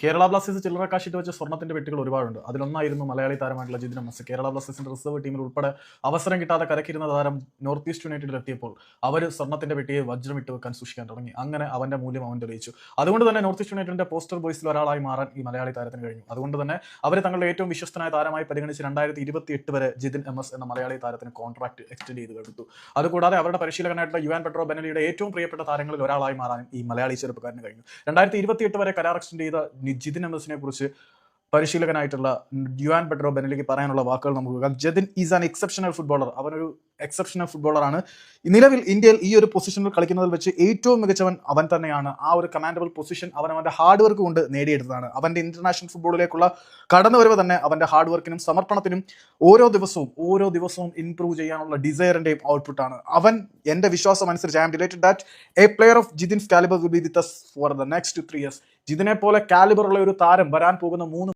Kerala Blasters ചില്ലറ കാശിട്ട് വെച്ച സ്വർണ്ണത്തിന്റെ വെട്ടികൾ ഒരുപാടുണ്ട്. അതിലൊന്നായിരുന്നു മലയാളി താരമായിട്ടുള്ള ജിതിൻ എം എസ്. കേരള ബ്ലാസ്റ്റേഴ്സിന്റെ റിസർവ് ടീമിൽ ഉൾപ്പെടെ അവസരം കിട്ടാതെ കരക്കിരുന്ന താരം നോർത്ത് ഈസ്റ്റ് യുണൈറ്റഡിൽ എത്തിയപ്പോൾ അവർ സ്വർണ്ണത്തിന്റെ വെട്ടിയെ വജ്രം ഇട്ട് വെക്കാൻ സൂക്ഷിക്കാൻ തുടങ്ങി. അങ്ങനെ അവന്റെ മൂല്യം അവൻ തെളിയിച്ചു. അതുകൊണ്ട് തന്നെ നോർത്ത് ഈസ്റ്റ് യുണൈറ്റഡിന്റെ പോസ്റ്റർ ബോയ്സിൽ ഒരാളായി മാറാൻ ഈ മലയാളി താരത്തിന് കഴിഞ്ഞു. അതുകൊണ്ട് തന്നെ അവർ തങ്ങളുടെ ഏറ്റവും വിശ്വസ്തനായ താരമായി പരിഗണിച്ച് 2028 വരെ ജിതിൻ എം എസ് എന്ന മലയാളി താരത്തിന് കോൺട്രാക്ട് എക്സ്റ്റെൻഡ് ചെയ്ത് കൊടുത്തു. അതുകൂടാതെ അവരുടെ പരിശീലകനായിട്ടുള്ള യുവാൻ പെഡ്രോ ബെനലിയുടെ ഏറ്റവും പ്രിയപ്പെട്ട താരങ്ങളിൽ ഒരാളായി മാറാൻ ഈ മലയാളി ചെറുപ്പക്കാരന് കഴിഞ്ഞു. 2028 വരെ കരാർ എക്സ്റ്റെൻഡ് ചെയ്ത ജിതിൻ എം എസിനെ കുറിച്ച് പരിശീലകനായിട്ടുള്ള യുവാൻ പെഡ്രോ ബെനലിക്ക് പറയാനുള്ള വാക്കുകൾ നമുക്ക് നോക്കാം. Jathin is an exceptional footballer. അവനൊരു എക്സെപ്ഷണൽ ഫുട്ബോളറാണ്. നിലവിൽ ഇന്ത്യയിൽ ഈ ഒരു പൊസിഷനിൽ കളിക്കുന്നതിൽ വെച്ച് ഏറ്റവും മികച്ചവൻ അവൻ തന്നെയാണ്. ആ ഒരു കമാൻഡബിൾ പൊസിഷൻ അവന്റെ ഹാർഡ് വർക്ക് കൊണ്ട് നേടിയെടുത്തതാണ്. അവന്റെ ഇന്റർനാഷണൽ ഫുട്ബോളിലേക്കുള്ള കടന്നുവരവ് തന്നെ അവന്റെ ഹാർഡ് വർക്കിനും സമർപ്പണത്തിനും ഓരോ ദിവസവും ഇംപ്രൂവ് ചെയ്യാനുള്ള ഡിസയറിന്റെയും ഔട്ട്പുട്ടാണ്. അവൻ എന്റെ വിശ്വാസം അനുസരിച്ച് I am delighted that a player of Jithin's calibre will be with us for the next 3 years. ജിതിനെ പോലെ കാലിബർ ഉള്ള ഒരു താരം വരാൻ പോകുന്ന 3